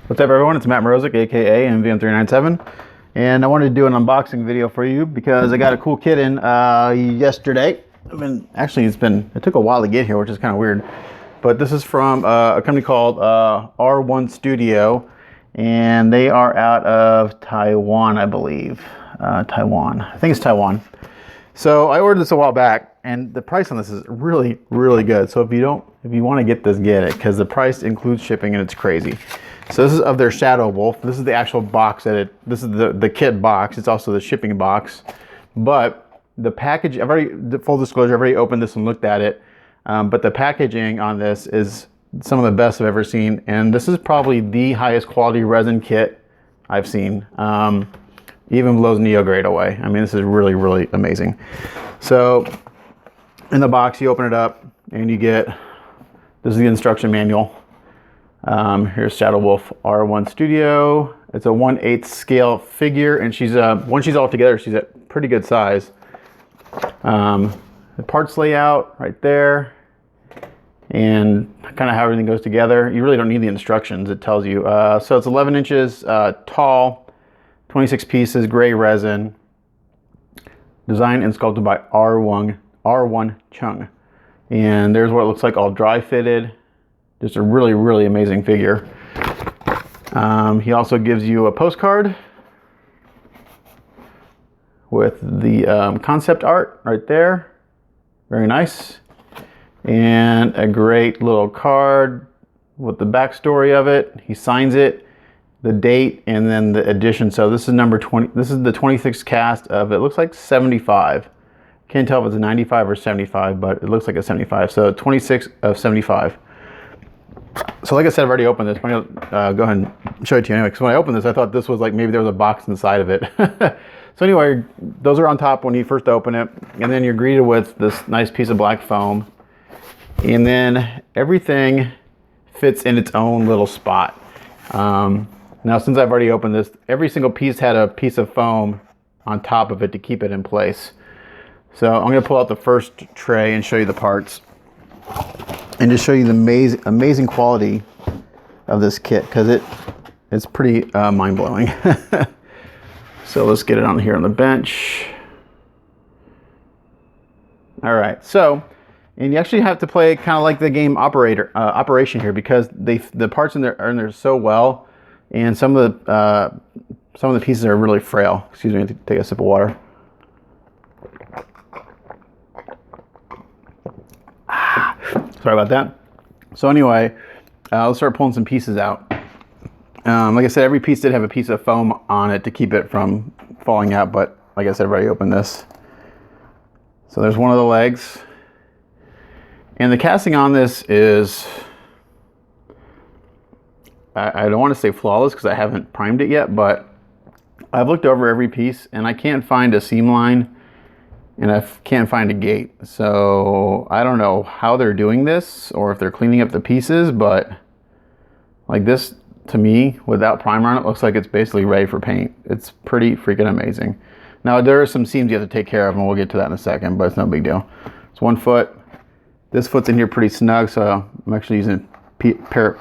What's up, everyone? It's Matt Mrozik, aka MVM397, and I wanted to do an unboxing video for you because I got a cool kit in yesterday. It took a while to get here, which is kind of weird, but this is from a company called R1 Studio, and they are out of Taiwan, I believe. Taiwan. I think it's Taiwan. So I ordered this a while back, and the price on this is really, really good. So if you want to get this, get it, because the price includes shipping and it's crazy. So this is of their Shadow Wolf. This is the actual box this is the kit box. It's also the shipping box. But the package, full disclosure, I've already opened this and looked at it. But the packaging on this is some of the best I've ever seen. And this is probably the highest quality resin kit I've seen. Even blows Neo grade away. I mean, this is really, really amazing. So in the box, you open it up and you get, this is the instruction manual. Here's Shadow Wolf R1 Studio. It's a 1/8 scale figure, and when she's all together, she's at pretty good size. The parts layout right there, and kind of how everything goes together. You really don't need the instructions. It tells you. So it's 11 inches tall, 26 pieces, gray resin. Designed and sculpted by R1 Chung. And there's what it looks like, all dry fitted. Just a really, really amazing figure. He also gives you a postcard with the concept art right there. Very nice. And a great little card with the backstory of it. He signs it, the date, and then the edition. So this is number 20. This is the 26th cast of, it looks like 75. Can't tell if it's a 95 or 75, but it looks like a 75. So 26 of 75. So like I said, I've already opened this. I'm gonna go ahead and show it to you anyway, because when I opened this, I thought this was like maybe there was a box inside of it. So anyway, those are on top when you first open it, and then you're greeted with this nice piece of black foam, and then everything fits in its own little spot. Now, since I've already opened this, every single piece had a piece of foam on top of it to keep it in place. So I'm gonna pull out the first tray and show you the parts, and just show you the amazing quality of this kit, because it's pretty mind-blowing. So let's get it on here on the bench. All right, so, and you actually have to play kind of like the game Operation here, because the parts are in there so well, and some of the pieces are really frail. Excuse me, I have to take a sip of water. Sorry about that. So anyway, let's start pulling some pieces out. Like I said, every piece did have a piece of foam on it to keep it from falling out, but like I said, I've already opened this. So there's one of the legs. And the casting on this is, I don't want to say flawless because I haven't primed it yet, but I've looked over every piece and I can't find a seam line. And I can't find a gate. So I don't know how they're doing this or if they're cleaning up the pieces, but like this, to me, without primer on it, looks like it's basically ready for paint. It's pretty freaking amazing. Now there are some seams you have to take care of, and we'll get to that in a second, but it's no big deal. It's 1 foot. This foot's in here pretty snug, so I'm actually using a pair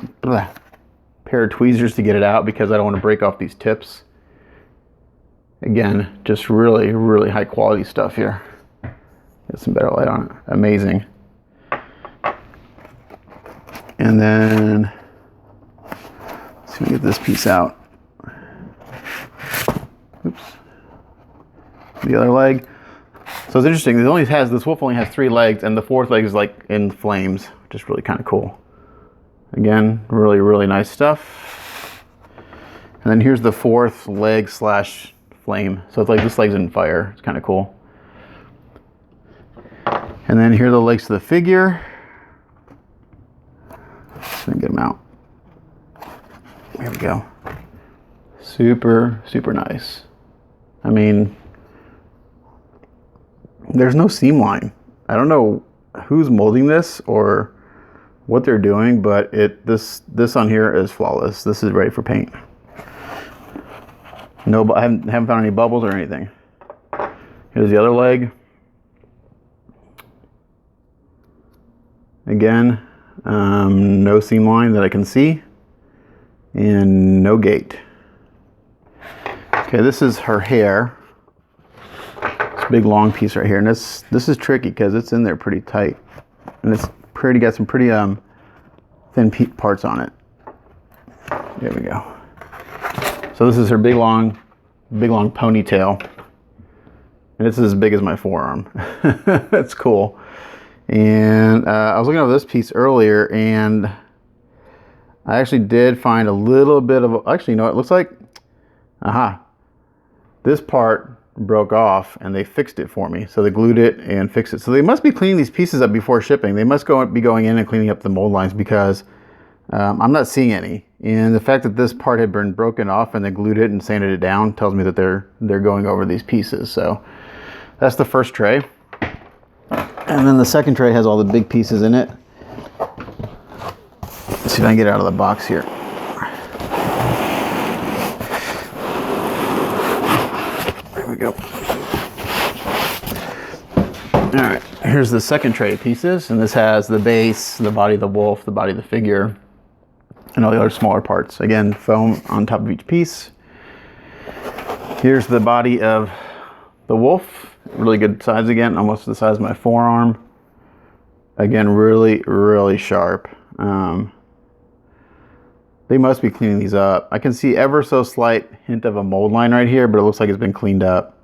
of tweezers to get it out because I don't want to break off these tips. Again, just really, really high quality stuff here. Get some better light on it. Amazing. And then, let's see if we get this piece out. Oops. The other leg. So it's interesting. This wolf only has 3 legs, and the 4th leg is like in flames, which is really kind of cool. Again, really, really nice stuff. And then here's the 4th leg / flame. So it's like this leg's in fire. It's kind of cool. And then here are the legs to the figure. Let's get them out. There we go. Super, super nice. I mean, there's no seam line. I don't know who's molding this or what they're doing, but this on here is flawless. This is ready for paint. No, I haven't found any bubbles or anything. Here's the other leg. Again, no seam line that I can see. and no gate. Okay, this is her hair. This big long piece right here, and this is tricky because it's in there pretty tight, and it's got some pretty thin parts on it. There we go. So this is her big long ponytail, and it's as big as my forearm. That's cool. And I was looking over this piece earlier, and I actually did find a little bit of, actually, you know, it looks like, this part broke off and they fixed it for me. So they glued it and fixed it. So they must be cleaning these pieces up before shipping. They must be going in and cleaning up the mold lines, because I'm not seeing any. And the fact that this part had been broken off and they glued it and sanded it down tells me that they're going over these pieces. So that's the first tray. And then the second tray has all the big pieces in it. Let's see if I can get it out of the box here. There we go. All right, here's the second tray of pieces, and this has the base, the body of the wolf, the body of the figure, and all the other smaller parts. Again, foam on top of each piece. Here's the body of the wolf. Really good size again, almost the size of my forearm. Again, really, really sharp. They must be cleaning these up. I can see ever so slight hint of a mold line right here, but it looks like it's been cleaned up.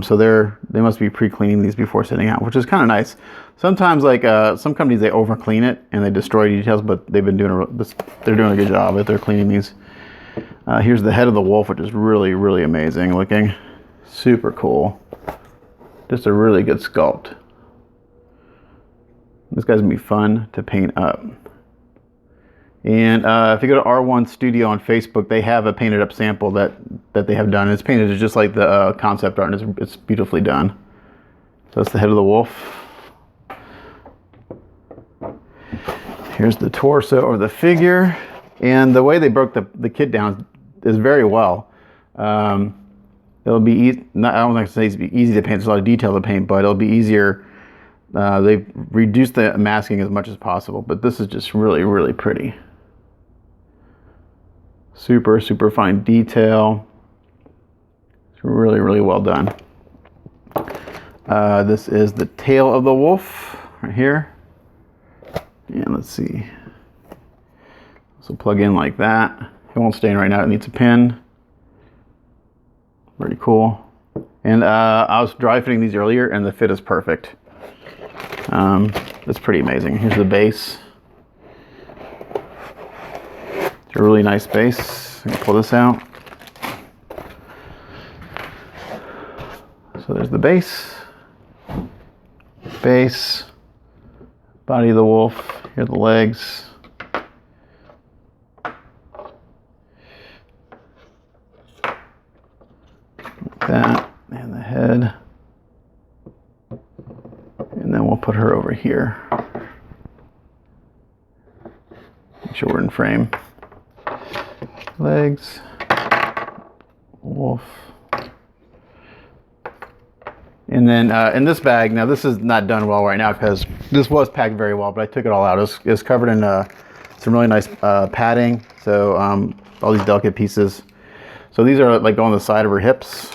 So they must be pre-cleaning these before sending out, which is kind of nice. Sometimes, like some companies, they over clean it and they destroy details, but they're doing a good job if they're cleaning these. Here's the head of the wolf, which is really, really amazing looking. Super cool. Just a really good sculpt. This guy's gonna be fun to paint up. And if you go to R1 Studio on Facebook, they have a painted up sample that they have done. It's painted just like the concept art, and it's beautifully done. So that's the head of the wolf. Here's the torso or the figure. And the way they broke the kit down is very well. It'll be I don't like to say it's easy to paint. There's a lot of detail to paint, but it'll be easier. They've reduced the masking as much as possible, but this is just really, really pretty. Super, super fine detail. It's really, really well done. This is the tail of the wolf right here. And let's see. So plug in like that. It won't stain right now. It needs a pin. Pretty cool. And I was dry fitting these earlier, and the fit is perfect. It's pretty amazing. Here's the base. It's a really nice base. I'm gonna pull this out. So there's the base. Base. Body of the wolf. Here are the legs. That and the head, and then we'll put her over here. Make sure we're in frame. Legs, wolf, and then in this bag. Now this is not done well right now because this was packed very well, but I took it all out. It's covered in some really nice padding. So all these delicate pieces. So these are like on the side of her hips.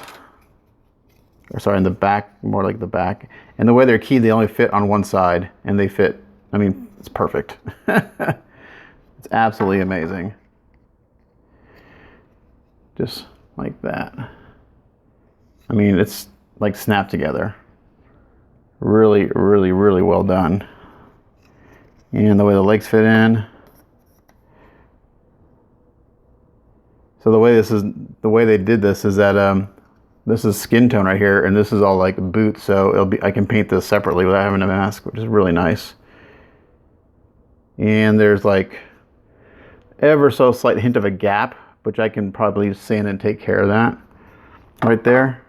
Or sorry, in the back, more like the back. And the way they're keyed, they only fit on one side, and they fit, I mean, it's perfect. It's absolutely amazing. Just like that. I mean, it's like snapped together. Really, really, really well done. And the way the legs fit in. So the way they did this is that this is skin tone right here, and this is all like boots, so I can paint this separately without having a mask, which is really nice. And there's like ever so slight hint of a gap, which I can probably sand and take care of that right there.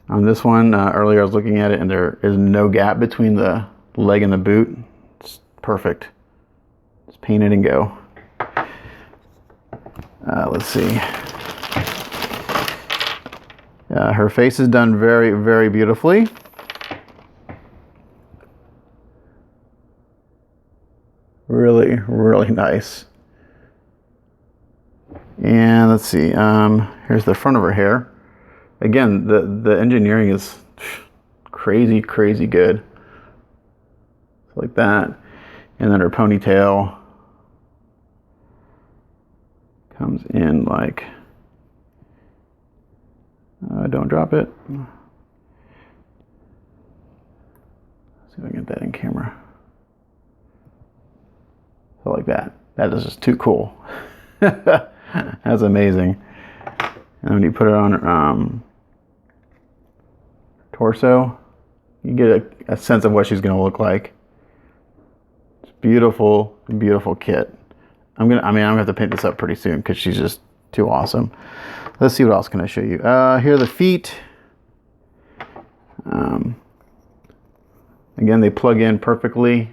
On this one, earlier I was looking at it, and there is no gap between the leg and the boot. It's perfect. Just paint it and go. Let's see. Her face is done very, very beautifully. Really, really nice. And let's see, here's the front of her hair. Again, the engineering is crazy good. Like that. And then her ponytail comes in like, don't drop it. Let's see if I can get that in camera. So like that. That is just too cool. That's amazing. And when you put it on torso, you get a sense of what she's going to look like. It's beautiful, beautiful kit. I'm gonna have to paint this up pretty soon because she's just too awesome. Let's see what else can I show you. Here are the feet. Again, they plug in perfectly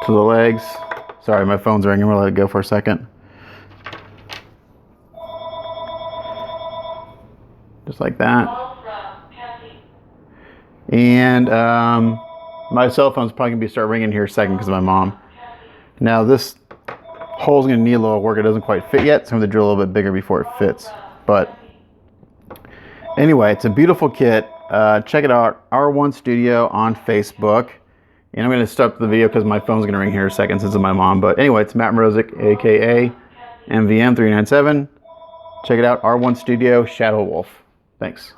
to the legs. Sorry, my phone's ringing. We'll let it go for a second. Just like that. And my cell phone's probably gonna start ringing here a second because of my mom. Now this hole's gonna need a little work. It doesn't quite fit yet, so I'm gonna drill a little bit bigger before it fits. But anyway, it's a beautiful kit. Check it out, R1 Studio on Facebook. And I'm gonna stop the video because my phone's gonna ring here in a second since it's my mom. But anyway, it's Matt Mrozik, aka MVM397. Check it out, R1 Studio, Shadow Wolf. Thanks.